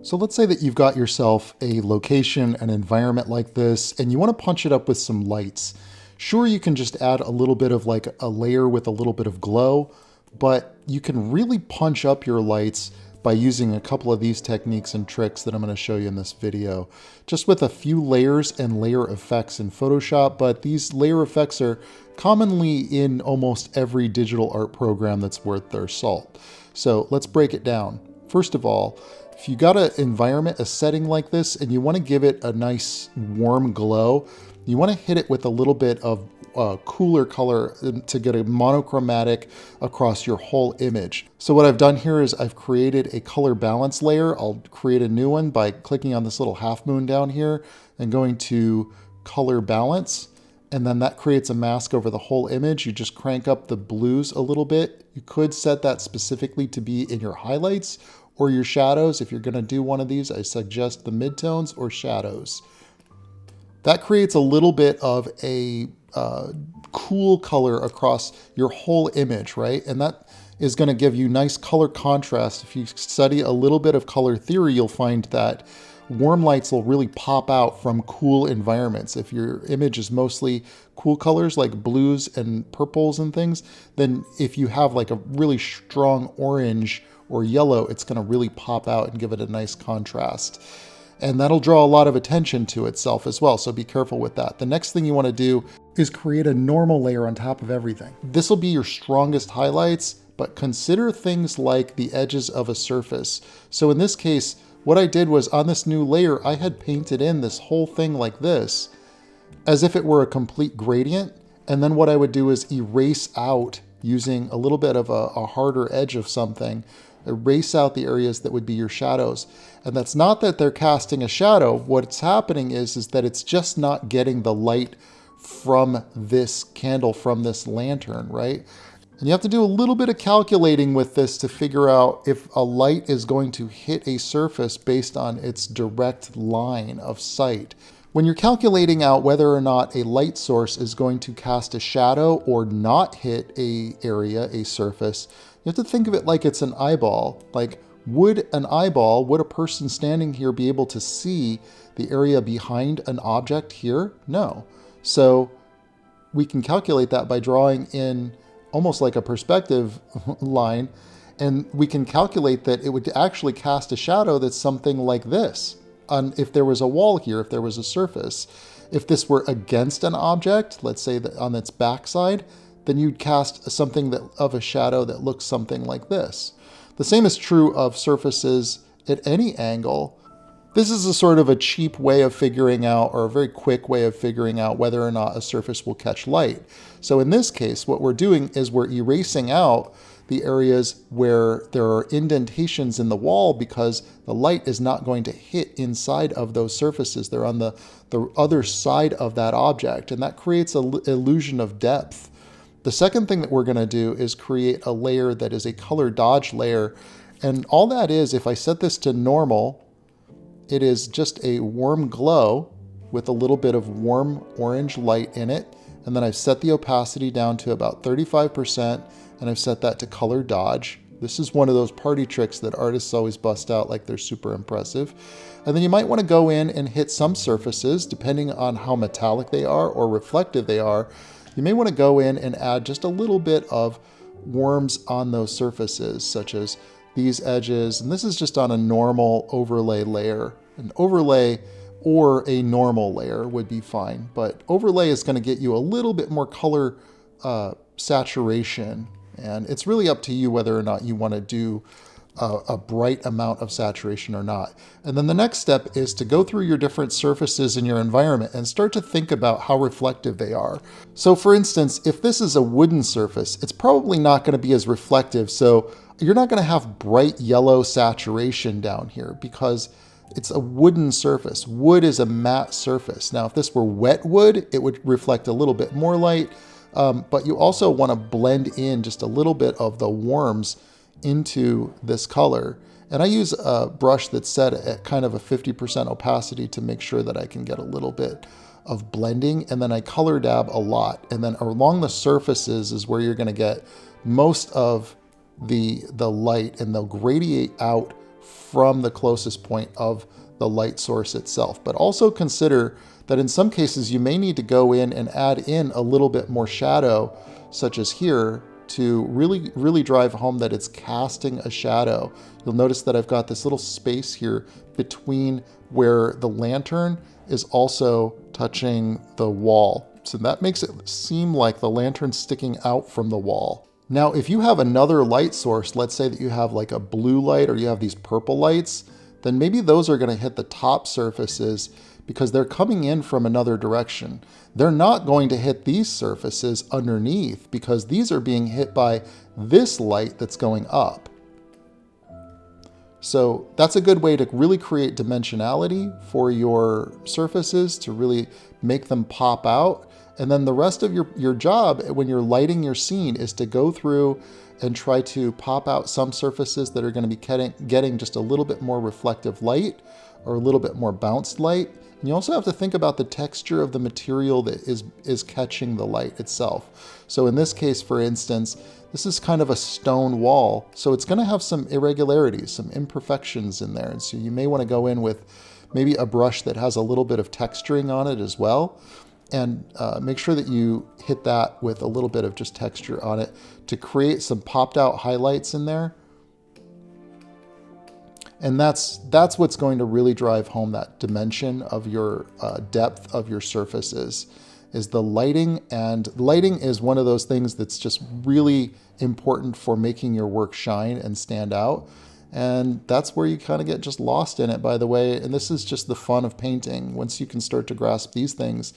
So let's say that you've got yourself a location, an environment like this, and you want to punch it up with some lights. Sure, you can just add a little bit of like a layer with a little bit of glow, but you can really punch up your lights by using a couple of these techniques and tricks that I'm going to show you in this video. Just with a few layers and layer effects in Photoshop, but these layer effects are commonly in almost every digital art program that's worth their salt. So let's break it down. First of all, if you got an environment, a setting like this, and you want to give it a nice warm glow, you want to hit it with a little bit of cooler color to get a monochromatic across your whole image. So what I've done here is I've created a color balance layer. I'll create a new one by clicking on this little half moon down here and going to color balance. And then that creates a mask over the whole image. You just crank up the blues a little bit. You could set that specifically to be in your highlights or your shadows. If you're going to do one of these, I suggest the midtones or shadows. That creates a little bit of a cool color across your whole image, right? And that is going to give you nice color contrast. If you study a little bit of color theory, you'll find that warm lights will really pop out from cool environments. If your image is mostly cool colors like blues and purples and things, then if you have like a really strong orange or yellow, it's going to really pop out and give it a nice contrast. And that'll draw a lot of attention to itself as well, so be careful with that. The next thing you want to do is create a normal layer on top of everything. This will be your strongest highlights, but consider things like the edges of a surface. So in this case, what I did was on this new layer, I had painted in this whole thing like this, as if it were a complete gradient. And then what I would do is erase out using a little bit of a harder edge of something, erase out the areas that would be your shadows. And that's not that they're casting a shadow. What's happening is that it's just not getting the light from this candle, from this lantern, right? And you have to do a little bit of calculating with this to figure out if a light is going to hit a surface based on its direct line of sight. When you're calculating out whether or not a light source is going to cast a shadow or not hit a area, a surface, you have to think of it like it's an eyeball. Like, would a person standing here be able to see the area behind an object here? No. So we can calculate that by drawing in almost like a perspective line, and we can calculate that it would actually cast a shadow that's something like this. If there was a wall here, if there was a surface, if this were against an object, let's say that on its backside, then you'd cast something of a shadow that looks something like this. The same is true of surfaces at any angle. This is a sort of a cheap way of figuring out, or a very quick way of figuring out whether or not a surface will catch light. So in this case, what we're doing is we're erasing out the areas where there are indentations in the wall because the light is not going to hit inside of those surfaces. They're on the other side of that object, and that creates an illusion of depth. The second thing that we're going to do is create a layer that is a color dodge layer. And all that is, if I set this to normal, it is just a warm glow with a little bit of warm orange light in it. And then I've set the opacity down to about 35%, and I've set that to color dodge. This is one of those party tricks that artists always bust out like they're super impressive. And then you might want to go in and hit some surfaces, depending on how metallic they are or reflective they are. You may want to go in and add just a little bit of warms on those surfaces, such as these edges. And this is just on a normal overlay layer. An overlay or a normal layer would be fine, but overlay is going to get you a little bit more color saturation. And it's really up to you whether or not you want to do a bright amount of saturation or not. And then the next step is to go through your different surfaces in your environment and start to think about how reflective they are. So for instance, if this is a wooden surface, it's probably not going to be as reflective. So you're not going to have bright yellow saturation down here because it's a wooden surface. Wood is a matte surface. Now, if this were wet wood, it would reflect a little bit more light, but you also want to blend in just a little bit of the warms into this color. And I use a brush that's set at kind of a 50% opacity to make sure that I can get a little bit of blending. And then I color dab a lot. And then along the surfaces is where you're going to get most of the light, and they'll gradiate out from the closest point of the light source itself. But also consider that in some cases you may need to go in and add in a little bit more shadow, such as here, to really drive home that it's casting a shadow. You'll notice that I've got this little space here between where the lantern is also touching the wall. So that makes it seem like the lantern's sticking out from the wall. Now, if you have another light source, let's say that you have like a blue light or you have these purple lights, then maybe those are going to hit the top surfaces because they're coming in from another direction. They're not going to hit these surfaces underneath because these are being hit by this light that's going up. So that's a good way to really create dimensionality for your surfaces, to really make them pop out. And then the rest of your job when you're lighting your scene is to go through and try to pop out some surfaces that are going to be getting just a little bit more reflective light or a little bit more bounced light. And you also have to think about the texture of the material that is catching the light itself. So in this case, for instance, this is kind of a stone wall. So it's going to have some irregularities, some imperfections in there. And so you may want to go in with maybe a brush that has a little bit of texturing on it as well. And make sure that you hit that with a little bit of just texture on it to create some popped out highlights in there. And that's what's going to really drive home that dimension of your depth of your surfaces, is the lighting. And lighting is one of those things that's just really important for making your work shine and stand out. And that's where you kind of get just lost in it, by the way. And this is just the fun of painting. Once you can start to grasp these things,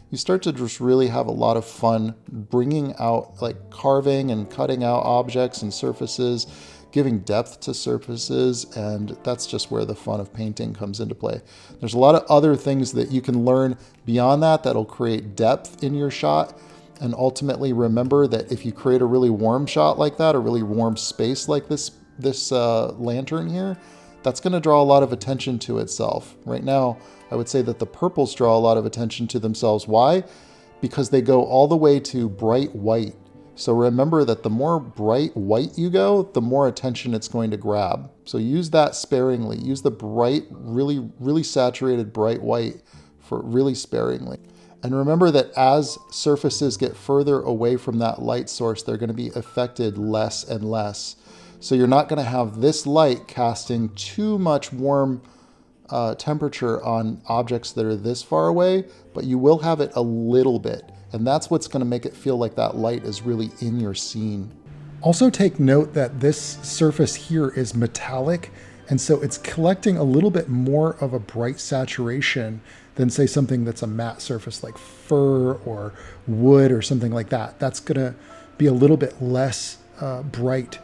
you start to just really have a lot of fun bringing out, like carving and cutting out objects and surfaces, giving depth to surfaces, and that's just where the fun of painting comes into play. There's a lot of other things that you can learn beyond that that'll create depth in your shot. And ultimately remember that if you create a really warm shot like that, a really warm space like this lantern here, that's going to draw a lot of attention to itself. Right now, I would say that the purples draw a lot of attention to themselves. Why? Because they go all the way to bright white. So remember that the more bright white you go, the more attention it's going to grab. So use that sparingly. Use the bright, really saturated bright white for really sparingly. And remember that as surfaces get further away from that light source, they're going to be affected less and less. So you're not going to have this light casting too much warm temperature on objects that are this far away, but you will have it a little bit. And that's what's going to make it feel like that light is really in your scene. Also take note that this surface here is metallic, and so it's collecting a little bit more of a bright saturation than, say, something that's a matte surface like fur or wood or something like that. That's going to be a little bit less bright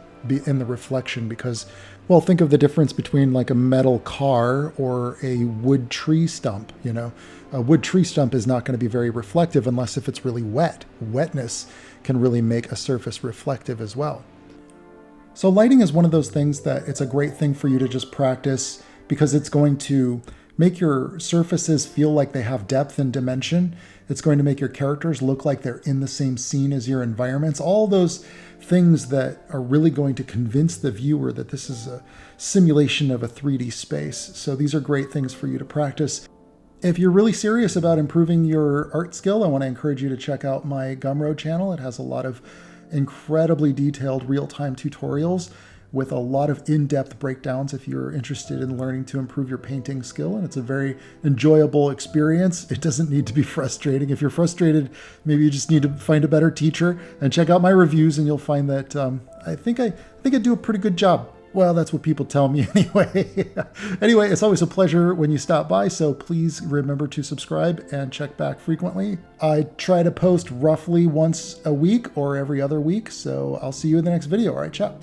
in the reflection because, well, think of the difference between like a metal car or a wood tree stump. You know, a wood tree stump is not going to be very reflective unless if it's really wet. Wetness can really make a surface reflective as well. So lighting is one of those things that it's a great thing for you to just practice because it's going to make your surfaces feel like they have depth and dimension. It's going to make your characters look like they're in the same scene as your environments. All those things that are really going to convince the viewer that this is a simulation of a 3D space. So these are great things for you to practice. If you're really serious about improving your art skill, I want to encourage you to check out my Gumroad channel. It has a lot of incredibly detailed real-time tutorials with a lot of in-depth breakdowns if you're interested in learning to improve your painting skill. And it's a very enjoyable experience. It doesn't need to be frustrating. If you're frustrated, maybe you just need to find a better teacher and check out my reviews, and you'll find that I think I do a pretty good job. Well, that's what people tell me anyway. Anyway, it's always a pleasure when you stop by, so please remember to subscribe and check back frequently. I try to post roughly once a week or every other week, so I'll see you in the next video. All right, ciao.